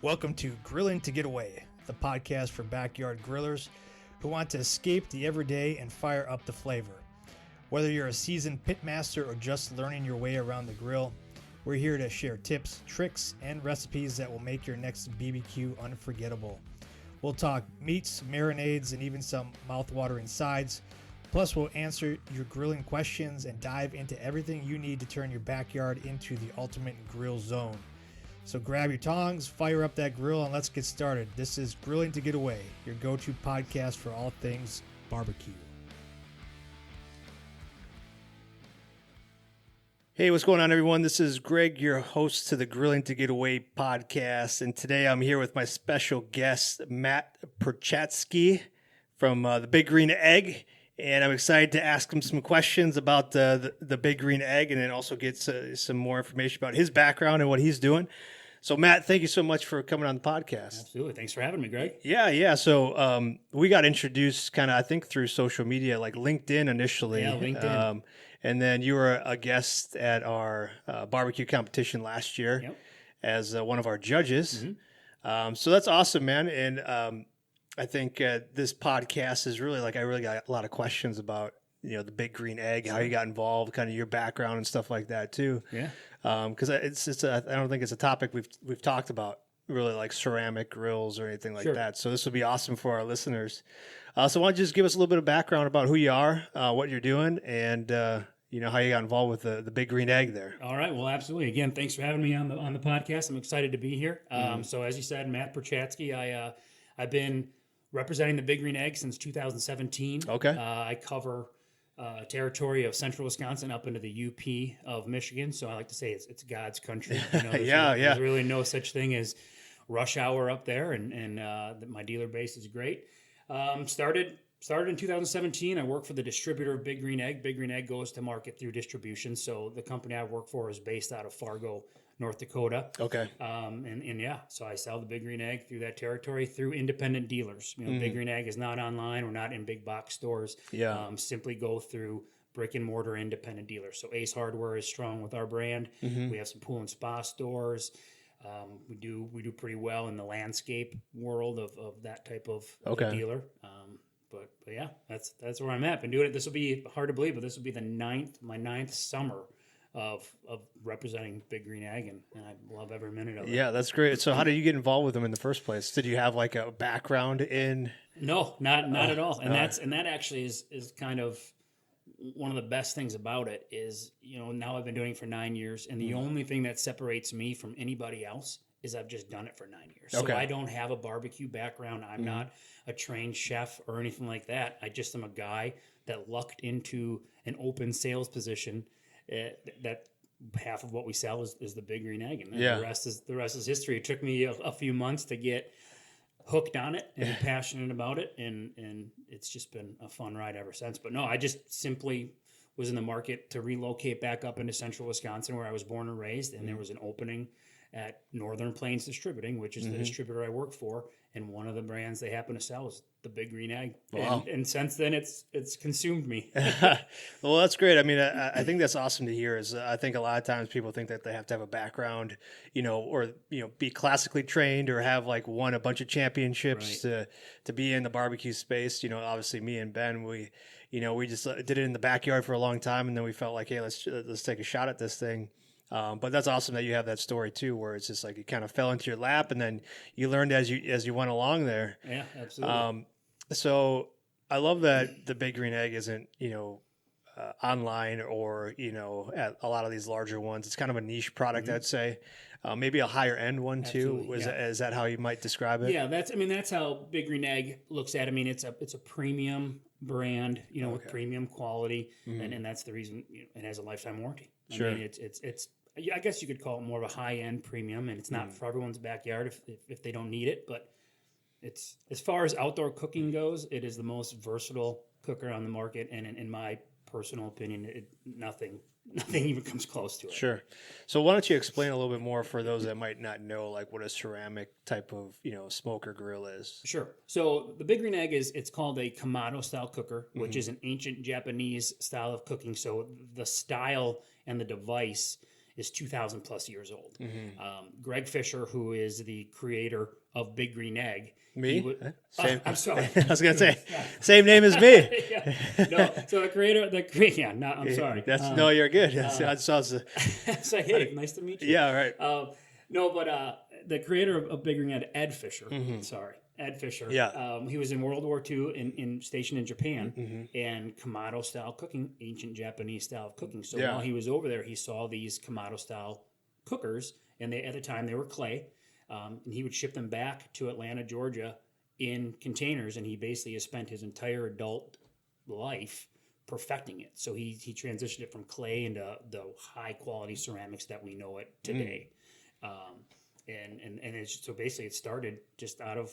Welcome to Grilling to Get Away, the podcast for backyard grillers who want to escape the everyday and fire up the flavor. Whether you're a seasoned pitmaster or just learning your way around the grill, we're here to share tips, tricks, and recipes that will make your next BBQ unforgettable. We'll talk meats, marinades, and even some mouth-watering sides. Plus, we'll answer your grilling questions and dive into everything you need to turn your backyard into the ultimate grill zone. So grab your tongs, fire up that grill, and let's get started. This is Grilling to Get Away, your go-to podcast for all things barbecue. Hey, what's going on, everyone? This is Greg, your host to the Grilling to Get Away podcast, and today I'm here with my special guest, Matt Purchatzke from the Big Green Egg, and I'm excited to ask him some questions about the Big Green Egg, and then also get some more information about his background and what he's doing. So, Matt, thank you so much for coming on the podcast. Absolutely. Thanks for having me, Greg. Yeah. So we got introduced kind of, I think, through social media, like LinkedIn initially. Yeah, LinkedIn. And then you were a guest at our barbecue competition last year as one of our judges. Mm-hmm. So that's awesome, man. And I think this podcast is really I really got a lot of questions about, the Big Green Egg, how you got involved, kind of your background and stuff like that too. Yeah. Because I don't think it's a topic we've talked about really, like ceramic grills or anything like that. So this would be awesome for our listeners. So why don't you just give us a little bit of background about who you are, what you're doing, and how you got involved with the Big Green Egg there. All right. Well, absolutely. Again, thanks for having me on the podcast. I'm excited to be here. So as you said, Matt Purchatzke, I've been representing the Big Green Egg since 2017. Okay. I cover territory of central Wisconsin up into the UP of Michigan. So I like to say it's God's country. There's really no such thing as rush hour up there, and my dealer base is great. Started in 2017. I work for the distributor of Big Green Egg. Big Green Egg goes to market through distribution. So the company I work for is based out of Fargo, North Dakota. Okay. So I sell the Big Green Egg through that territory through independent dealers. Big Green Egg is not online. We're not in big box stores. Yeah. Simply go through brick and mortar independent dealers. So Ace Hardware is strong with our brand. Mm-hmm. We have some pool and spa stores. We do pretty well in the landscape world of that type of dealer. But yeah, that's where I'm at. Been doing it. This will be hard to believe, but this will be my ninth summer of representing Big Green Egg, and I love every minute of it. Yeah, that's great. So how did you get involved with them in the first place? Did you have like a background in? No, not at all. And that actually is kind of one of the best things about it is, now I've been doing it for 9 years, and the only thing that separates me from anybody else is I've just done it for 9 years. So I don't have a barbecue background. I'm not a trained chef or anything like that. I just am a guy that lucked into an open sales position. That half of what we sell is the Big Green Egg, and the rest is history. It took me a few months to get hooked on it and passionate about it, and it's just been a fun ride ever since. But no, I just simply was in the market to relocate back up into central Wisconsin, where I was born and raised, and there was an opening at Northern Plains Distributing, which is the distributor I work for, and one of the brands they happen to sell is the Big Green Egg. Wow. And since then, it's consumed me. Well, that's great. I mean, I think that's awesome to hear. Is I think a lot of times people think that they have to have a background, or be classically trained or have won a bunch of championships to be in the barbecue space. Obviously, me and Ben, we just did it in the backyard for a long time, and then we felt like, hey, let's take a shot at this thing. But that's awesome that you have that story too, where it's just like it kind of fell into your lap, and then you learned as you went along there. Yeah, absolutely. So I love that the Big Green Egg isn't online or at a lot of these larger ones. It's kind of a niche product, I'd say. Maybe a higher end one too. Is that how you might describe it? Yeah, that's how Big Green Egg looks at it. I mean, it's a premium brand, with premium quality, and that's the reason it has a lifetime warranty. I mean, it's I guess you could call it more of a high end premium, and it's not for everyone's backyard if they don't need it. But it's, as far as outdoor cooking goes, it is the most versatile cooker on the market, and in my personal opinion, nothing even comes close to it. Sure. So why don't you explain a little bit more for those that might not know, what a ceramic type of smoker grill is? Sure. So the Big Green Egg it's called a Kamado style cooker, which is an ancient Japanese style of cooking. So the style and the device is 2,000 plus years old. Greg Fischer, who is the creator of Big Green Egg. Me? Same. I'm sorry. I was going to say, same name as me. No, so the creator, I'm sorry. No, you're good. It's like, hey, nice to meet you. Yeah, right. No, but the creator of Big Green Egg, Ed Fischer, Ed Fischer. Yeah. He was in World War II stationed in Japan and Kamado style cooking, ancient Japanese style of cooking. So while he was over there, he saw these Kamado style cookers, and at the time they were clay. And he would ship them back to Atlanta, Georgia in containers. And he basically has spent his entire adult life perfecting it. So he transitioned it from clay into the high quality ceramics that we know it today. And it's, so basically it started just out of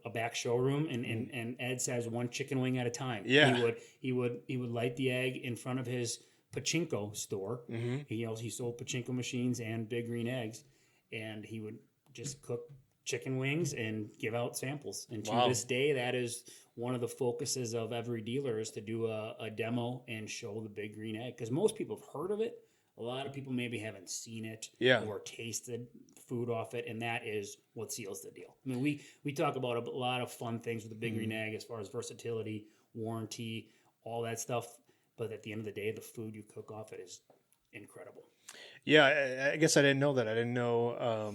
a back showroom, and Ed says one chicken wing at a time. Yeah. He would light the egg in front of his pachinko store. He sold pachinko machines and Big Green Eggs, and he would just cook chicken wings and give out samples. And to this day, that is one of the focuses of every dealer, is to do a demo and show the Big Green Egg, because most people have heard of it. A lot of people maybe haven't seen it or tasted food off it, and that is what seals the deal. I mean, we talk about a lot of fun things with the Big Green Egg as far as versatility, warranty, all that stuff, but at the end of the day, the food you cook off it is incredible. Yeah, I guess I didn't know that. I didn't know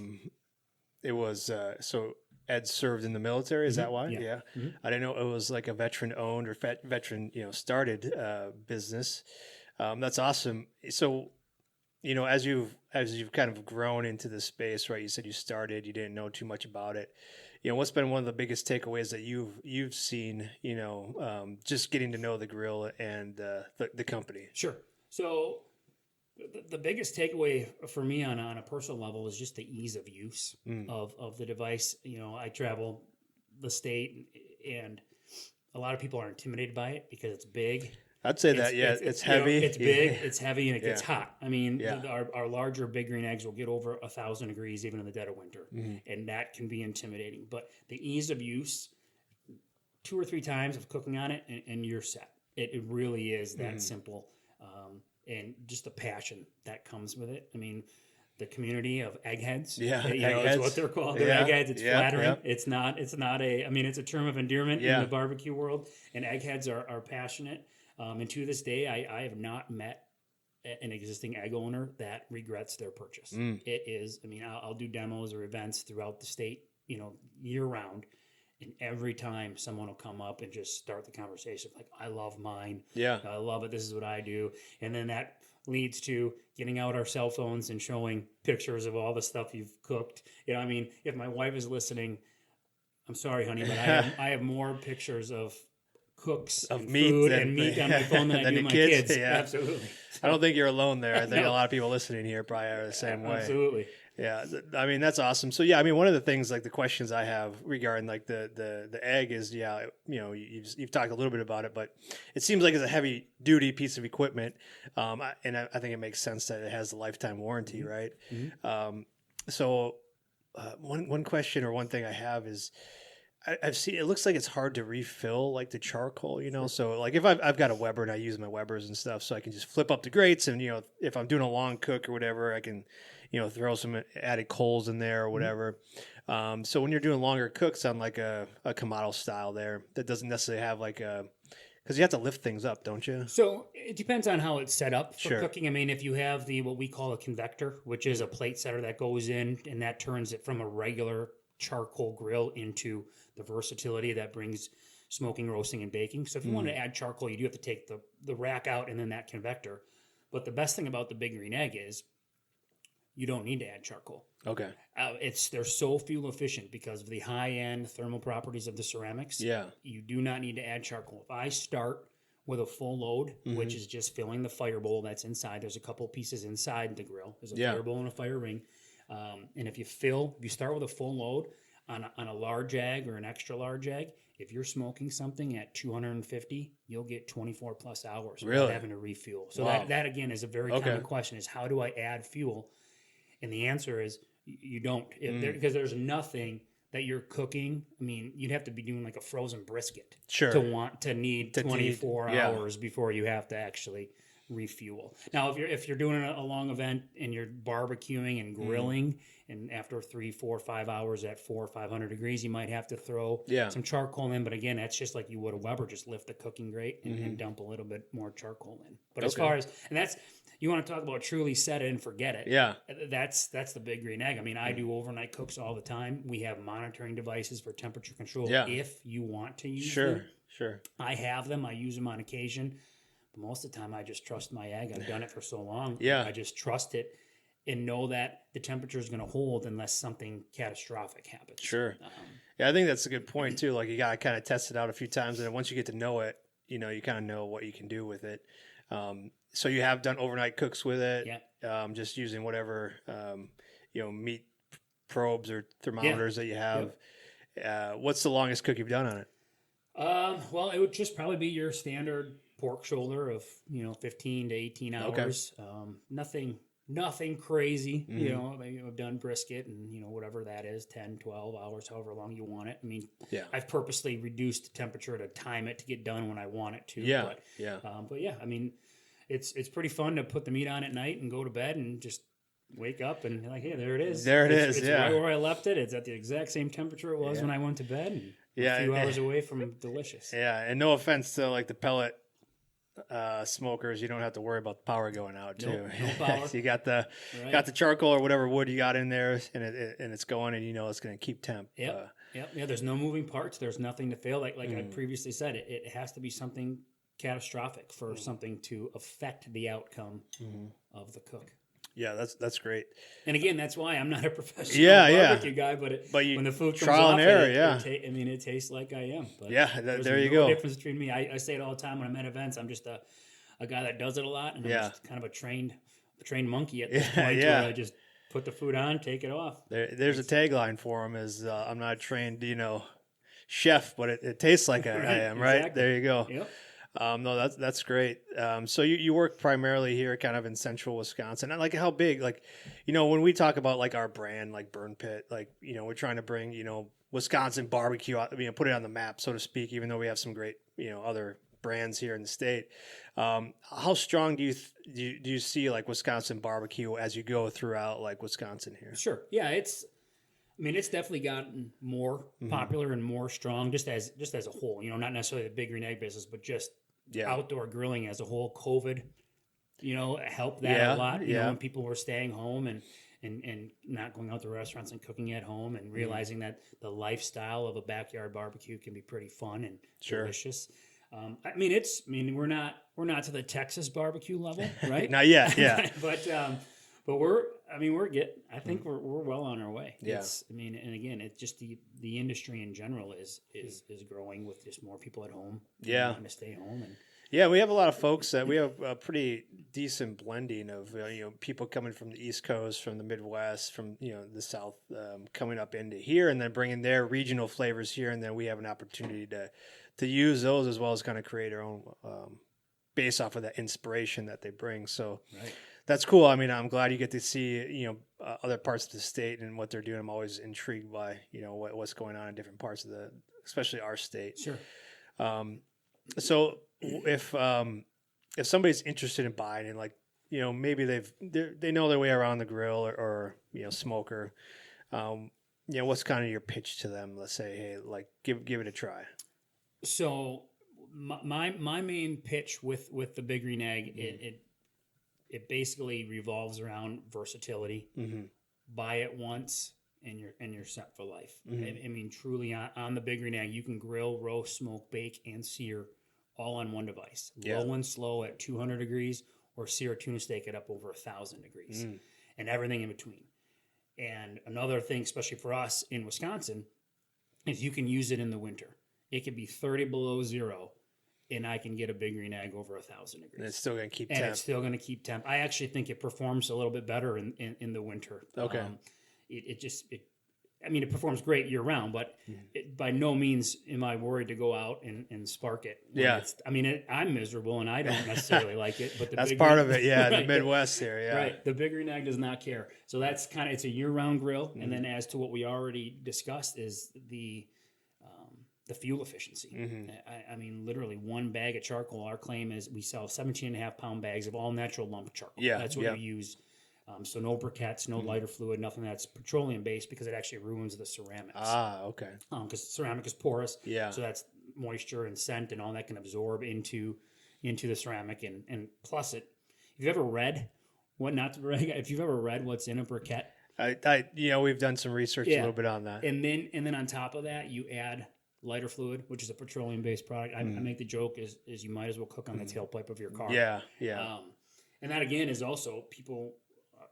it was so Ed served in the military. Is that why? Yeah. I didn't know it was like a veteran owned or veteran started business. That's awesome. So, as you've kind of grown into the space, right? You said you didn't know too much about it. What's been one of the biggest takeaways that you've seen? Just getting to know the grill and the company. Sure. So the biggest takeaway for me on a personal level is just the ease of use of the device. I travel the state, and a lot of people are intimidated by it because it's big. I'd say it's heavy. It's big, it's heavy, and it gets hot. I mean, our larger Big Green Eggs will get over 1,000 degrees even in the dead of winter, and that can be intimidating. But the ease of use, 2 or 3 times of cooking on it, and you're set. It really is that simple, and just the passion that comes with it. I mean, the community of eggheads. It's what they're called. They're eggheads. It's flattering. It's not a. I mean, it's a term of endearment in the barbecue world, and eggheads are passionate. And to this day, I have not met an existing egg owner that regrets their purchase. It is, I mean, I'll do demos or events throughout the state, year round. And every time someone will come up and just start the conversation, like, I love mine. Yeah. I love it. This is what I do. And then that leads to getting out our cell phones and showing pictures of all the stuff you've cooked. I mean, if my wife is listening, I'm sorry, honey, but I have more pictures of cooks of and meat food and meat on my phone than I do my kids. Yeah. Absolutely. I don't think you're alone there. I think a lot of people listening here probably are the same way. Absolutely. Yeah. I mean, that's awesome. So I mean, one of the things, like the questions I have regarding like the egg is, you've talked a little bit about it, but it seems like it's a heavy duty piece of equipment. And I think it makes sense that it has the lifetime warranty, right? So one question or one thing I have is, I've seen, it looks like it's hard to refill like the charcoal, so like if I've got a Weber and I use my Webers and stuff, so I can just flip up the grates, and if I'm doing a long cook or whatever, I can throw some added coals in there or whatever. So when you're doing longer cooks on like a Kamado style there, that doesn't necessarily have like because you have to lift things up, don't you? So it depends on how it's set up for cooking. I mean, if you have what we call a convector, which is a plate setter that goes in and that turns it from a regular charcoal grill into the versatility that brings smoking, roasting, and baking. So if you want to add charcoal, you do have to take the rack out and then that convector. But the best thing about the Big Green Egg is you don't need to add charcoal. Okay. They're so fuel efficient because of the high-end thermal properties of the ceramics. Yeah. You do not need to add charcoal. If I start with a full load, which is just filling the fire bowl that's inside, there's a couple pieces inside the grill. There's a fire bowl and a fire ring. And if you start with a full load on a large egg or an extra large egg, if you're smoking something at 250, you'll get 24 plus hours without having to refuel. So that again is a very common question: is how do I add fuel? And the answer is you don't, because there's nothing that you're cooking. I mean, you'd have to be doing like a frozen brisket to need 24 hours before you have to actually refuel. Now, if you're doing a long event and you're barbecuing and grilling, and after 3, 4, 5 hours at 400 or 500 degrees, you might have to throw some charcoal in. But again, that's just like you would a Weber. Just lift the cooking grate and dump a little bit more charcoal in. But as far as, and that's, you want to talk about truly set it and forget it. Yeah. That's the Big Green Egg. I mean, I do overnight cooks all the time. We have monitoring devices for temperature control if you want to use them. Sure. I have them. I use them on occasion. But most of the time, I just trust my egg. I've done it for so long. Yeah. I just trust it and know that the temperature is going to hold unless something catastrophic happens. Sure. I think that's a good point too. Like you got to kind of test it out a few times, and then once you get to know it, you kind of know what you can do with it. So you have done overnight cooks with it, just using whatever, meat probes or thermometers that you have. What's the longest cook you've done on it? Well, it would just probably be your standard pork shoulder of, 15 to 18 hours. Okay. Nothing crazy. Maybe I've done brisket and, whatever that is, 10, 12 hours, however long you want it. I mean, I've purposely reduced the temperature to time it to get done when I want it to. But I mean, it's pretty fun to put the meat on at night and go to bed and just wake up and like, hey, there it is. It's right where I left it. It's at the exact same temperature it was when I went to bed. And a few hours away from delicious. Yeah, and no offense to like the pellet smokers, you don't have to worry about the power going out too. No power. You got the charcoal or whatever wood you got in there, and it's going, and it's going to keep temp. Yeah, there's no moving parts. There's nothing to fail. Like I previously said, it has to be something catastrophic for something to affect the outcome of the cook. Yeah, that's great. And again, that's why I'm not a professional barbecue guy. But when the food comes trial off, and error, it tastes like I am. But there you go. There's no difference between me. I say it all the time when I'm at events. I'm just a guy that does it a lot, and I'm just kind of a trained monkey at this point. Where I just put the food on, take it off. There's a tagline for him: "Is I'm not a trained, chef, but it tastes like I am." Right? Exactly. There you go. Yep. No, that's great. So you work primarily here kind of in central Wisconsin. And like how big, like, when we talk about like our brand, like Burn Pit, like, we're trying to bring, Wisconsin barbecue out, put it on the map, so to speak, even though we have some great, other brands here in the state. How strong do you see like Wisconsin barbecue as you go throughout like Wisconsin here? Sure. Yeah. It's definitely gotten more popular and more strong just as a whole, not necessarily the Big Green Egg business, but just outdoor grilling as a whole. COVID, helped that a lot, when people were staying home and not going out to restaurants and cooking at home and realizing that the lifestyle of a backyard barbecue can be pretty fun and delicious. We're not to the Texas barbecue level, right? Not yet. Yeah. But I think we're well on our way. Yeah. And again, it's just the industry in general is growing with just more people at home. Yeah. Wanting to stay home. We have a lot of folks that we have a pretty decent blending of, people coming from the East Coast, from the Midwest, from, the South, coming up into here and then bringing their regional flavors here. And then we have an opportunity to use those as well as kind of create our own, based off of that inspiration that they bring. So, right. That's cool. I'm glad you get to see, other parts of the state and what they're doing. I'm always intrigued by, what's going on in different parts of especially our state. Sure. So if somebody's interested in buying and like, maybe they know their way around the grill or smoker, what's kind of your pitch to them? Let's say, hey, like give it a try. So my main pitch with the Big Green Egg, it basically revolves around versatility. Buy it once and you're set for life. Truly on the Big Green Egg, you can grill, roast, smoke, bake, and sear all on one device. Low and slow at 200 degrees, or sear a tuna steak at up over 1,000 degrees, and everything in between. And another thing, especially for us in Wisconsin, is you can use it in the winter. It could be 30 below zero, and I can get a Big Green Egg over 1,000 degrees. And it's still going to keep temp. temp. It's still going to keep temp. I actually think it performs a little bit better in the winter. Okay. It performs great year round, but by no means am I worried to go out and spark it. I'm miserable and I don't necessarily like it, but that's part of it. Yeah. Right, the Midwest here. Yeah. Right. The Big Green Egg does not care. So that's it's a year round grill. And then as to what we already discussed is the fuel efficiency. I mean, literally one bag of charcoal, our claim is we sell 17.5-pound bags of all natural lump charcoal. Yeah, that's what we use. So no briquettes, no lighter fluid, nothing that's petroleum based, because it actually ruins the ceramics. Ah, okay. Because ceramic is porous. Yeah. So that's moisture and scent and all that can absorb into the ceramic, and plus it. If you've ever read if you've ever read what's in a briquette, we've done some research a little bit on that, and then on top of that you add lighter fluid, which is a petroleum based product. I make the joke is you might as well cook on the tailpipe of your car. Yeah. And that again is also people.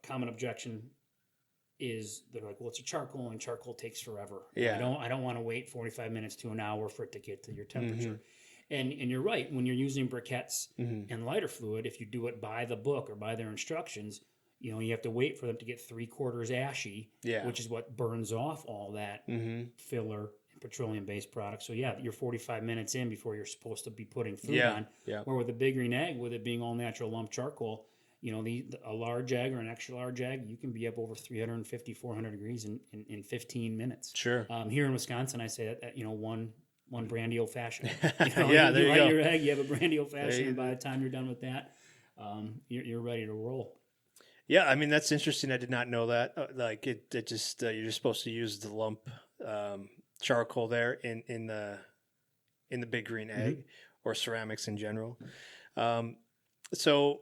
Common objection is they're like, well, it's a charcoal and charcoal takes forever. Yeah. I don't want to wait 45 minutes to an hour for it to get to your temperature. And you're right, when you're using briquettes and lighter fluid, if you do it by the book or by their instructions, you have to wait for them to get 3/4 ashy, which is what burns off all that filler and petroleum-based product. So you're 45 minutes in before you're supposed to be putting food on. Yeah. Where with a Big Green Egg, with it being all natural lump charcoal, a large egg or an extra large egg, you can be up over 350, 400 degrees in 15 minutes. Sure. Here in Wisconsin, I say that one brandy old fashioned. There you light go. your egg, you have a brandy old fashioned, and by the time you're done with that, you're ready to roll. Yeah, I mean that's interesting. I did not know that. It just you're just supposed to use the lump charcoal there in the Big Green Egg or ceramics in general. So.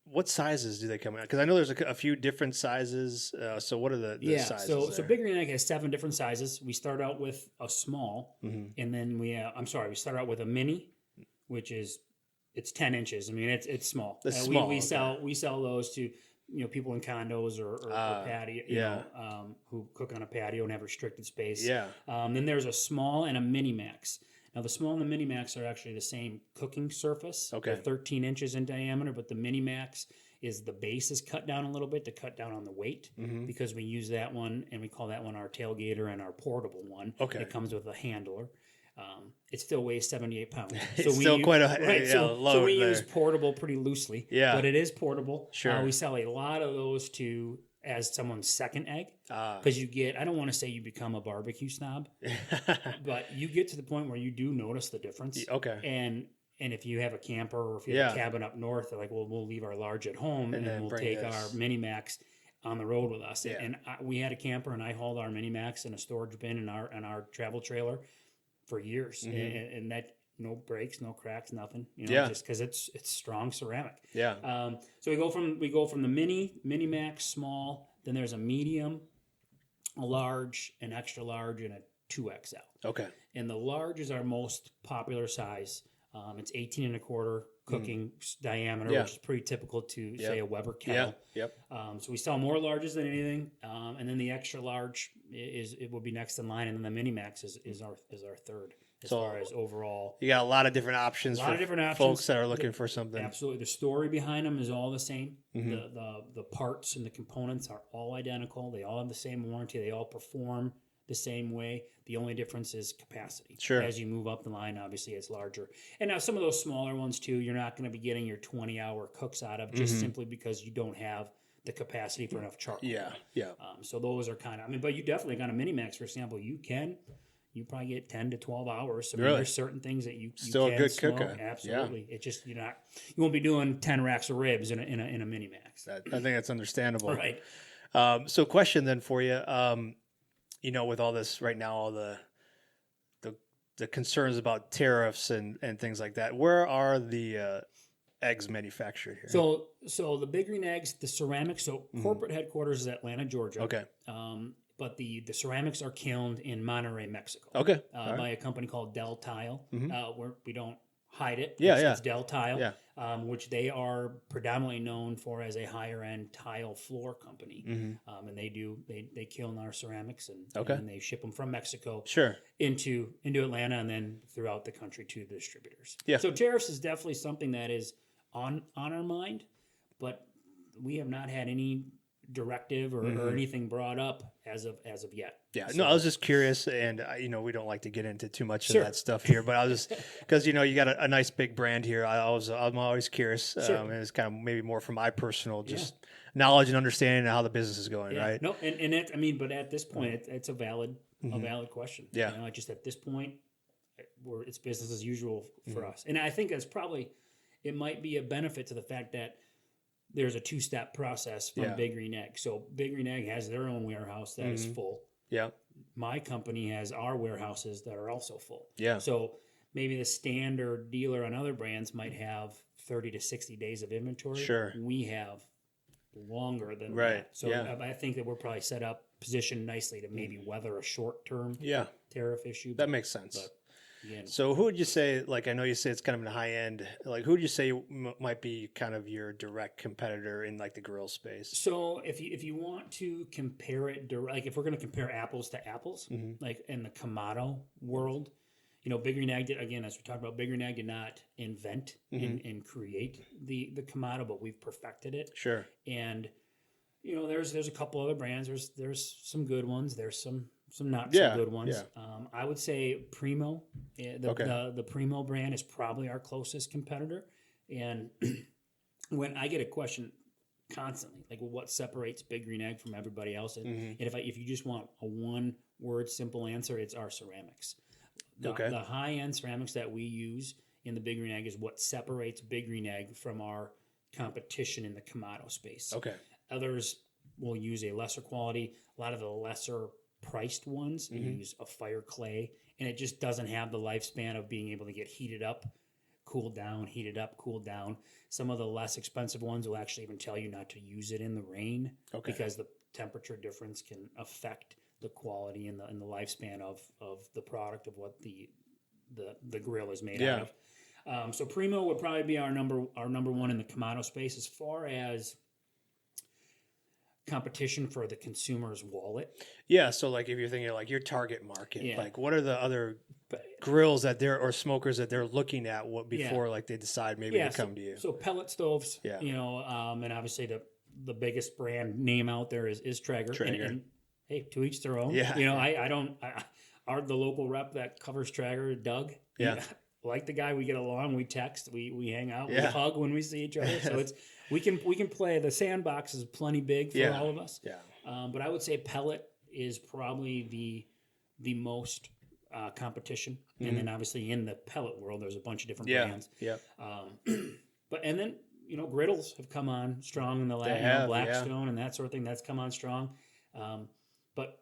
What sizes do they come in? Because I know there's a few different sizes. So what are the sizes? So Big Green Egg has 7 different sizes. We start out with a small, and then we start out with a mini, which is it's 10 inches. I mean, it's small. It's small. We sell those to people in condos or patio, who cook on a patio and have restricted space. Yeah. Then there's a small and a mini max. Now, the small and the mini max are actually the same cooking surface. Okay. They're 13 inches in diameter, but the mini max is the base is cut down a little bit to cut down on the weight, because we use that one and we call that one our tailgater and our portable one. Okay. It comes with a handler. It still weighs 78 pounds. It's still quite a load. So we use portable pretty loosely. Yeah. But it is portable. Sure. We sell a lot of those as someone's second egg, because I don't want to say you become a barbecue snob, but you get to the point where you do notice the difference. Okay. And if you have a camper or if you have a cabin up north, they're like, well, we'll leave our large at home and we'll take our mini max on the road with us. Yeah. And we had a camper and I hauled our mini max in a storage bin in our travel trailer for years, and that. No breaks, no cracks, nothing. Just because it's strong ceramic. Yeah. So we go from the mini max, small. Then there's a medium, a large, an extra large, and a 2XL. Okay. And the large is our most popular size. It's 18 1/4 cooking diameter, which is pretty typical to say a Weber kettle. Yeah. Yep. So we sell more larges than anything, and then the extra large will be next in line, and then the mini max is our third. As far as overall, you got a lot of different options folks that are looking for something. Absolutely, the story behind them is all the same. The parts and the components are all identical. They all have the same warranty. They all perform the same way. The only difference is capacity. Sure. As you move up the line, obviously it's larger. And now some of those smaller ones too, you're not going to be getting your 20-hour cooks out of just simply because you don't have the capacity for enough charcoal. Yeah. So those are but you definitely got a mini max, for example. You probably get 10 to 12 hours. So really? There's certain things that you still can a good smoke. cooker. Absolutely. It's just you won't be doing 10 racks of ribs in a mini max. I think that's understandable. Right. So question then for you, with all this right now, all the concerns about tariffs and things like that, where are the eggs manufactured here? So the Big Green Eggs, the ceramics. So corporate headquarters is Atlanta, Georgia. Okay. But the ceramics are kilned in Monterrey, Mexico. Okay. By a company called Del Tile, where we don't hide it. It's Del Tile, which they are predominantly known for as a higher end tile floor company. And they kiln our ceramics and they ship them from Mexico into Atlanta and then throughout the country to the distributors. Yeah. So tariffs is definitely something that is on our mind, but we have not had any directive or anything brought up as of yet. Yeah, so, no, I was just curious, and we don't like to get into too much of that stuff here, but I was just because you got a nice big brand here. I'm always curious, and it's kind of maybe more from my personal knowledge and understanding of how the business is going, right? No, but at this point, it's a valid question. Yeah, just at this point, it's business as usual for us. And I think it might be a benefit to the fact that there's a 2-step process from Big Green Egg. So Big Green Egg has their own warehouse that is full. Yeah. My company has our warehouses that are also full. Yeah. So maybe the standard dealer on other brands might have 30 to 60 days of inventory. Sure. We have longer than that. So I think that we're probably positioned nicely to maybe weather a short-term tariff issue. That makes sense. But, again, so who would you say, like, I know you say it's kind of in the high end, like, who would you say might be kind of your direct competitor in, like, the grill space? So if you want to compare it, like, if we're going to compare apples to apples, like in the Kamado world, Big Green Egg again, as we talked about, Big Green Egg did not invent and create the Kamado, but we've perfected it. Sure. And, there's a couple other brands. There's some good ones. There's some not so good ones. Yeah. I would say Primo, the Primo brand is probably our closest competitor. And when I get a question constantly, like, well, what separates Big Green Egg from everybody else? And if you just want a one-word simple answer, it's our ceramics. The high-end ceramics that we use in the Big Green Egg is what separates Big Green Egg from our competition in the Kamado space. Okay. Others will use a lesser quality. A lot of the lesser priced ones use a fire clay, and it just doesn't have the lifespan of being able to get heated up, cooled down, heated up, cooled down. Some of the less expensive ones will actually even tell you not to use it in the rain because the temperature difference can affect the quality and the lifespan of the product, of what the grill is made out of. So Primo would probably be our number one in the Kamado space. As far as competition for the consumer's wallet. Yeah, so like if you're thinking like your target market, like what are the other grills that or smokers that they're looking at before like they decide maybe to come to you? So pellet stoves, and obviously the biggest brand name out there is Traeger. And hey, to each their own. Yeah. The local rep that covers Traeger, Doug. Yeah. Like the guy, we get along, we text, we hang out, we hug when we see each other. So we can play. The sandbox is plenty big for all of us. Yeah. But I would say pellet is probably the most competition, and then obviously in the pellet world, there's a bunch of different brands. Yeah. And then griddles have come on strong in the last Blackstone and that sort of thing. That's come on strong. But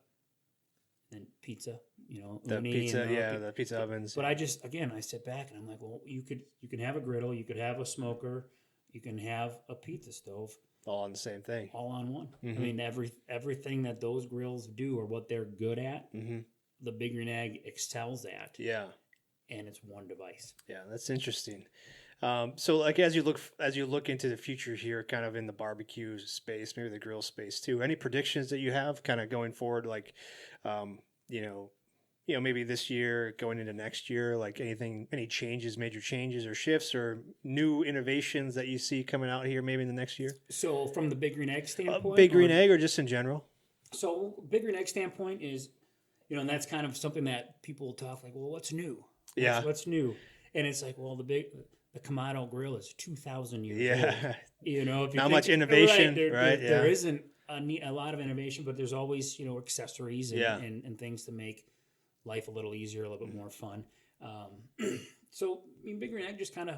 then pizza, the pizza ovens. But I sit back and I'm like, well, you can have a griddle, you could have a smoker, you can have a pizza stove, all on the same thing, all on one. I mean, everything that those grills do or what they're good at, the Big Green Egg excels at. Yeah, and it's one device. Yeah, that's interesting. So like as you look into the future here, kind of in the barbecue space, maybe the grill space too, any predictions that you have kind of going forward, like, maybe this year going into next year, like any major changes or shifts or new innovations that you see coming out here maybe in the next year? So from the Big Green Egg standpoint? Big Green Egg or just in general? So Big Green Egg standpoint is, and that's kind of something that people talk like, well, what's new? What's new? And it's like, well, the Kamado grill is 2,000 years old. If you much innovation, right? There isn't a lot of innovation, but there's always, accessories and things to make life a little easier, a little bit more fun. So Big Green Egg just kind of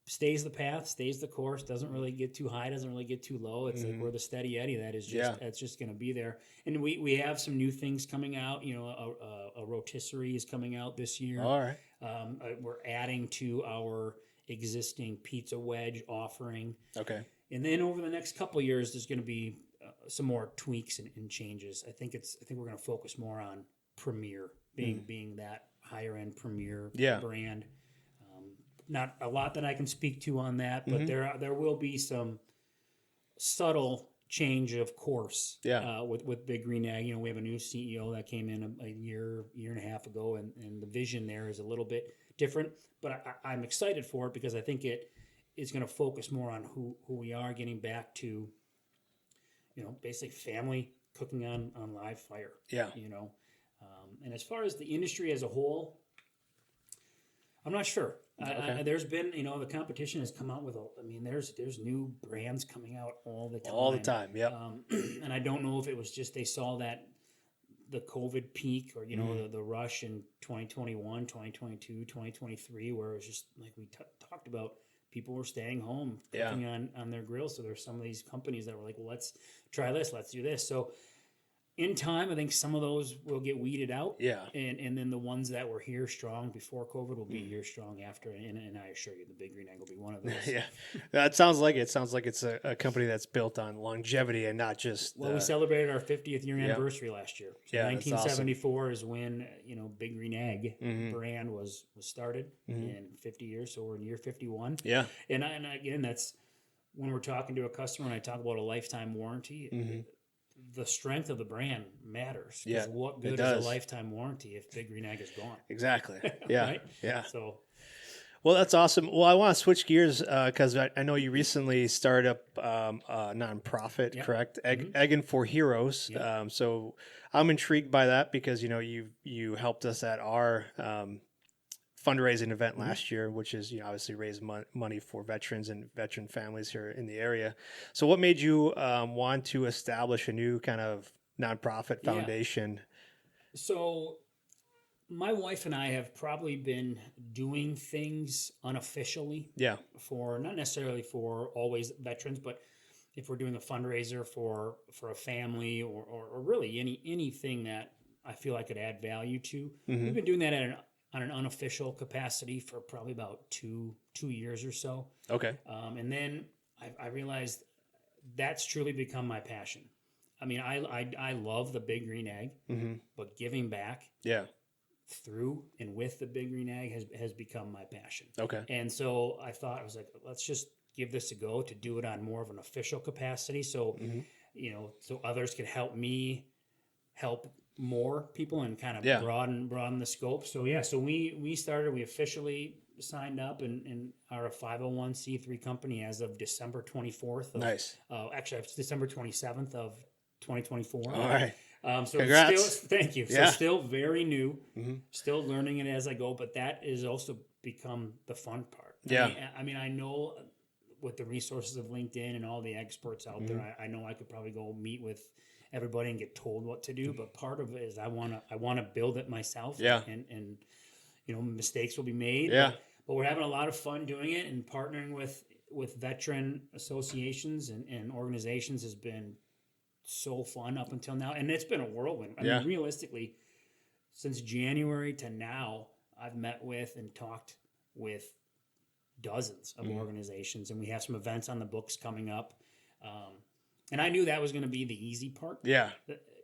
stays the path, stays the course, doesn't really get too high, doesn't really get too low. It's like we're the steady Eddie that is just it's just going to be there. And we have some new things coming out. A rotisserie is coming out this year. All right. We're adding to our existing pizza wedge offering. Okay. And then over the next couple of years, there's going to be some more tweaks and changes. I think we're going to focus more on Premier being that higher end Premier brand. Not a lot that I can speak to on that, but there will be some subtle change of course with Big Green Egg. We have a new CEO that came in a year and a half ago, and the vision there is a little bit different. But I'm excited for it because I think it is going to focus more on who we are, getting back to, basically family cooking on live fire. Yeah. And as far as the industry as a whole, I'm not sure. Okay. There's been, the competition has come out with, there's new brands coming out all the time. All the time, yeah. And I don't know if it was just they saw that the COVID peak or, the rush in 2021, 2022, 2023, where it was just like we talked about, people were staying home cooking on their grills. So there's some of these companies that were like, well, let's try this, let's do this. So in time, I think some of those will get weeded out. Yeah. And then the ones that were here strong before COVID will be here strong after. And I assure you, the Big Green Egg will be one of those. Yeah. That sounds like it. It sounds like it's a company that's built on longevity and not just. Well, we celebrated our 50th year anniversary last year. So 1974 is when, Big Green Egg brand was started in 50 years. So we're in year 51. Yeah. And again, that's when we're talking to a customer and I talk about a lifetime warranty. The strength of the brand matters. Yeah, what good is a lifetime warranty if Big Green Egg is gone? Exactly. Yeah. Right? Yeah. So, well, that's awesome. Well, I want to switch gears because I know you recently started up a nonprofit, correct? Eggin for Heroes. Yep. So I'm intrigued by that because you helped us at our fundraising event last year, which is obviously raise money for veterans and veteran families here in the area. So what made you want to establish a new kind of nonprofit foundation? So my wife and I have probably been doing things unofficially for not necessarily for always veterans, but if we're doing a fundraiser for a family or really anything that I feel I could add value to, we've been doing that on an unofficial capacity for probably about two years or so. Okay. And then I realized that's truly become my passion. I mean, I love the Big Green Egg, but giving back through and with the Big Green Egg has become my passion. Okay. And so I was like, let's just give this a go to do it on more of an official capacity. So, so others can help me help more people and kind of broaden the scope. So we started, we officially signed up and are a 501c3 company as of December 24th. Nice. Actually, it's December 27th of 2024. All right. So Congrats. It's still, thank you. Yeah. So still very new, still learning it as I go, but that has also become the fun part. Yeah. I mean, I know with the resources of LinkedIn and all the experts out there, I know I could probably go meet with everybody and get told what to do, but part of it is I want to build it myself. And mistakes will be made. But we're having a lot of fun doing it, and partnering with veteran associations and organizations has been so fun up until now. And it's been a whirlwind. I mean, realistically, since January to now, I've met with and talked with dozens of organizations, and we have some events on the books coming up. And I knew that was going to be the easy part. Yeah.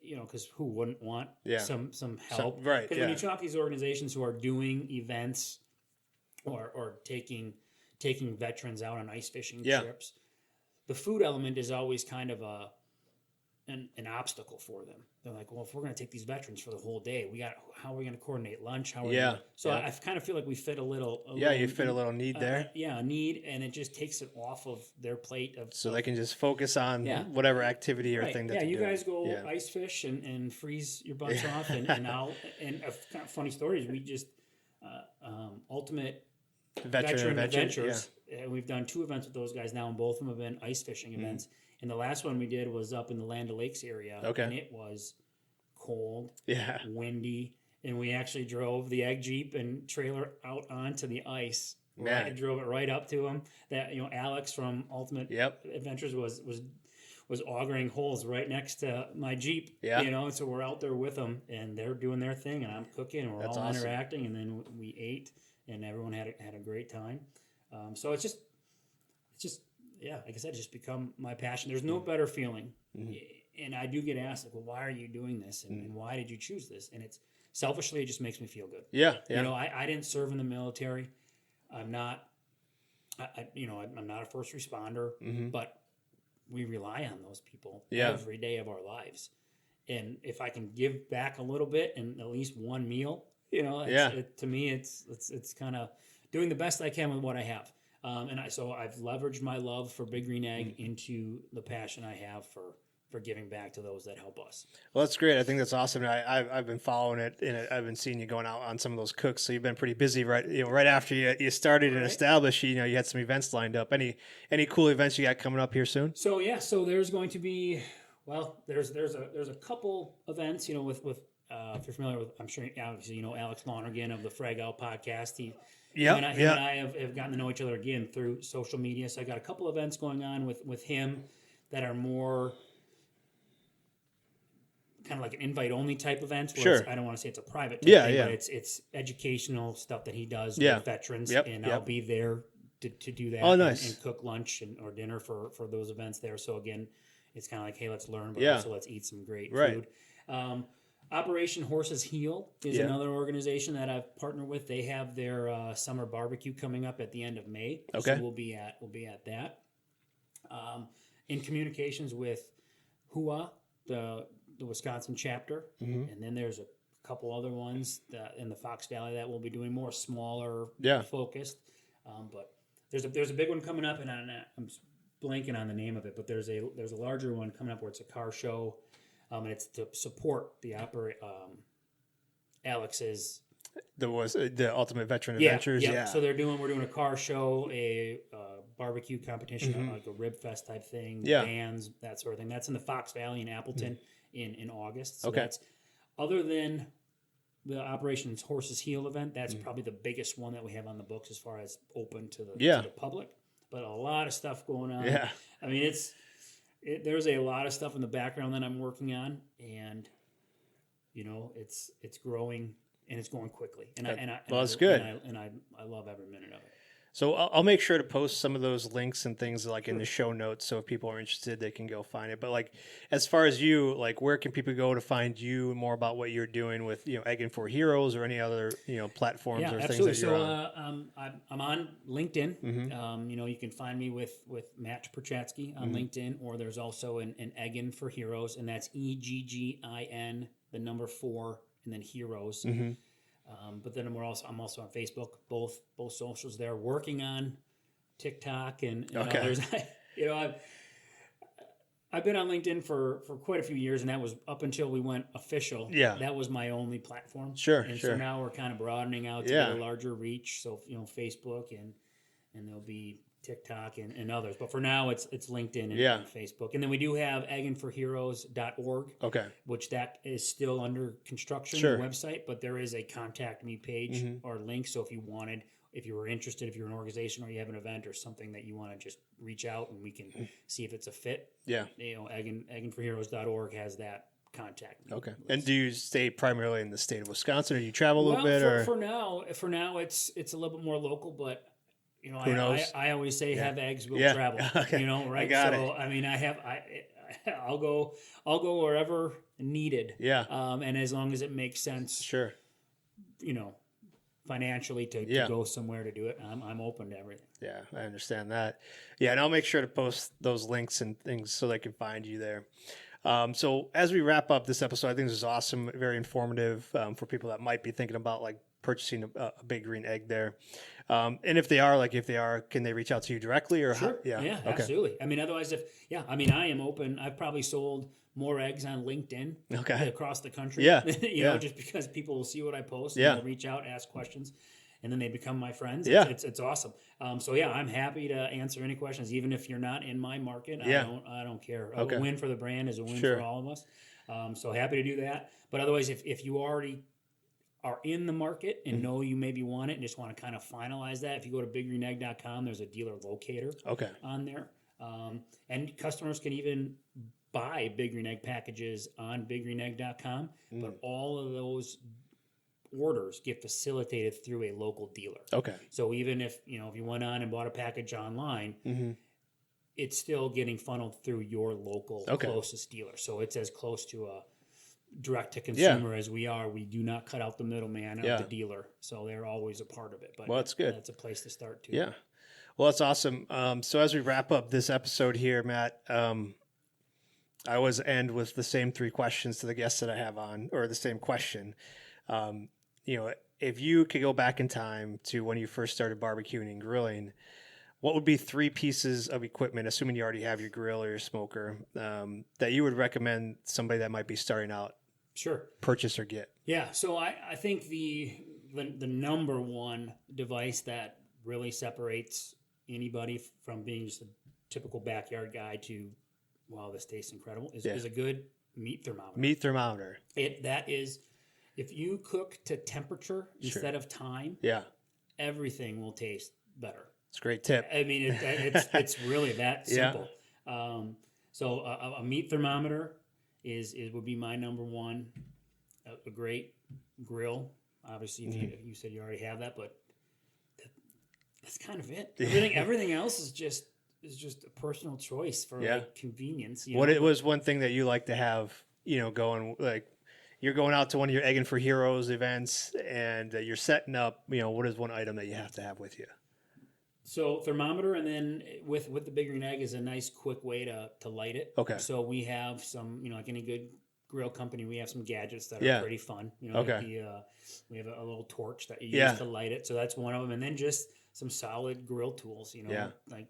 Because who wouldn't want some help? Right. Because when you talk to these organizations who are doing events or taking veterans out on ice fishing trips, the food element is always kind of an obstacle for them. They're like, well, if we're going to take these veterans for the whole day, how are we going to coordinate lunch? So I kind of feel like we fit a little you fit a little need there. A need, and it just takes it off of their plate they can just focus on whatever activity or thing that they're doing. Guys go ice fish and freeze your butts off, and kind of funny stories. We just Ultimate Veteran Adventures. We've done 2 events with those guys now, and both of them have been ice fishing events. And the last one we did was up in the Land O'Lakes area. Okay. And it was cold, windy, and we actually drove the egg Jeep and trailer out onto the ice. Man. I drove it right up to them. That Alex from Ultimate Adventures was augering holes right next to my Jeep. And so we're out there with them, and they're doing their thing, and I'm cooking, and we're all awesome. Interacting, and then we ate, and everyone had a great time. So it's just. Like I said, it's just become my passion. There's no better feeling. And I do get asked, like, well, why are you doing this? And why did you choose this? And it's selfishly, it just makes me feel good. I didn't serve in the military. I'm not, I'm not a first responder, but we rely on those people every day of our lives. And if I can give back a little bit and at least one meal, to me, it's kind of doing the best I can with what I have. So I've leveraged my love for Big Green Egg into the passion I have for giving back to those that help us. Well, that's great. I think that's awesome. I've been following it, and I've been seeing you going out on some of those cooks. So you've been pretty busy, right? Right after you started and established, you had some events lined up. Any cool events you got coming up here soon? So there's going to be, there's a couple events, with if you're familiar with, I'm sure obviously you know Alex Lonergan of the Frag Out podcast. Him Yeah, and I have gotten to know each other again through social media. So I got a couple events going on with him that are more kind of like an invite-only type events. Where I don't want to say it's a private type thing, but it's educational stuff that he does with veterans, and I'll be there to do that. Oh, nice. And cook lunch or dinner for those events there. So again, it's kind of like, hey, let's learn, but also let's eat some great food. Operation Horse's Heel is another organization that I've partnered with. They have their summer barbecue coming up at the end of May. Okay. So we'll be at that. In communications with HUA, the Wisconsin chapter, and then there's a couple other ones that in the Fox Valley that we'll be doing more smaller, focused. But there's a big one coming up, and I'm blanking on the name of it, but there's a larger one coming up where it's a car show, and it's to support the Alex's. There was the Ultimate Veteran Adventures. Yeah. So we're doing a car show, a barbecue competition, like a rib fest type thing, bands, that sort of thing. That's in the Fox Valley in Appleton in August. So that's, other than the Operations Horse's Heel event, that's probably the biggest one that we have on the books as far as open to the public. But a lot of stuff going on. Yeah. I mean, there's a lot of stuff in the background that I'm working on, and it's growing and it's going quickly. It's good. And I love every minute of it. So I'll make sure to post some of those links and things like in the show notes. So if people are interested, they can go find it. But like, as far as you, like, where can people go to find you, more about what you're doing with, Eggin for Heroes or any other, platforms or absolutely. things that you're on? I'm on LinkedIn. You can find me with Matt Purchatzke on LinkedIn, or there's also an Eggin for Heroes, and that's EGGIN, the number 4, and then Heroes. But then I'm also on Facebook, both socials there, working on TikTok and others. I've been on LinkedIn for quite a few years, and that was up until we went official. Yeah. That was my only platform. Sure. So now we're kind of broadening out to get a larger reach. So, Facebook and there'll be TikTok and others. But for now, it's LinkedIn and Facebook. And then we do have egginforheroes.org, which that is still under construction, the website, but there is a contact me page or link. So if you were interested, if you're an organization or you have an event or something that you want to just reach out and we can see if it's a fit. Yeah. Egginforheroes.org has that contact. Okay. And do you stay primarily in the state of Wisconsin, or do you travel a little bit? For now, it's a little bit more local, but who knows? I always say have eggs, we'll travel. Okay. Right? I got it. I mean, I'll go wherever needed. Yeah. And as long as it makes sense. Sure. Financially to go somewhere to do it, I'm open to everything. Yeah, I understand that. Yeah, and I'll make sure to post those links and things so they can find you there. So as we wrap up this episode, I think this is awesome, very informative for people that might be thinking about like purchasing a Big Green Egg there. And if they are, can they reach out to you directly or? Sure. Absolutely. I mean, otherwise I am open. I've probably sold more eggs on LinkedIn across the country. Just because people will see what I post and they'll reach out, ask questions, and then they become my friends. It's awesome. I'm happy to answer any questions, even if you're not in my market. I don't care. A win for the brand is a win for all of us. So happy to do that. But otherwise, if you already are in the market and know you maybe want it and just want to kind of finalize that, if you go to biggreenegg.com, there's a dealer locator on there. And customers can even buy Big Green Egg packages on biggreenegg.com, but all of those orders get facilitated through a local dealer. So even if you went on and bought a package online, it's still getting funneled through your local closest dealer. So it's as close to a direct to consumer as we are. We do not cut out the middleman of the dealer, so they're always a part of it. But that's good. That's a place to start too. Yeah, well, that's awesome. So as we wrap up this episode here, Matt, I always end with the same 3 questions to the guests that I have on, or the same question. If you could go back in time to when you first started barbecuing and grilling, what would be 3 pieces of equipment, assuming you already have your grill or your smoker, that you would recommend somebody that might be starting out purchase or get? Yeah, so I think the number one device that really separates anybody from being just a typical backyard guy to, wow, this tastes incredible, is a good meat thermometer. Meat thermometer. That is If you cook to temperature instead of time, everything will taste better. It's a great tip. I mean, it's really that simple. So a meat thermometer would be my number one. A great grill. Obviously, if you said you already have that, but that's kind of it. Everything else is just a personal choice for like convenience. It was one thing that you like to have, going like you're going out to one of your Eggin for Heroes events and you're setting up, what is one item that you have to have with you? So thermometer, and then with the Big Green Egg is a nice quick way to light it. Okay. So we have some, like any good grill company, we have some gadgets that are pretty fun. Like we have a little torch that you use to light it. So that's one of them. And then just some solid grill tools, like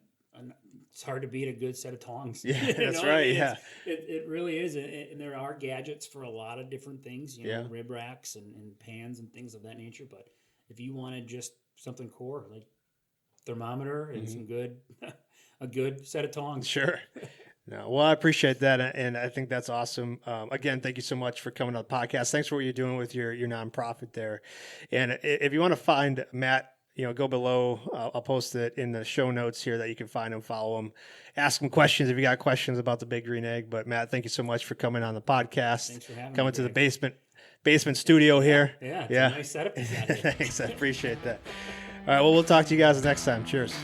it's hard to beat a good set of tongs. Yeah, that's right. It really is. And there are gadgets for a lot of different things, rib racks and pans and things of that nature. But if you wanted just something core, like thermometer and a good set of tongs. Sure. No, well, I appreciate that, and I think that's awesome. Again, thank you so much for coming on the podcast. Thanks for what you're doing with your nonprofit there. And if you want to find Matt, go below. I'll post it in the show notes here that you can find him, follow him, ask him questions if you got questions about the Big Green Egg. But Matt, thank you so much for coming on the podcast. Thanks for having coming me, to the basement studio here. Yeah, it's a nice setup. Thanks, I appreciate that. All right, well, we'll talk to you guys next time. Cheers.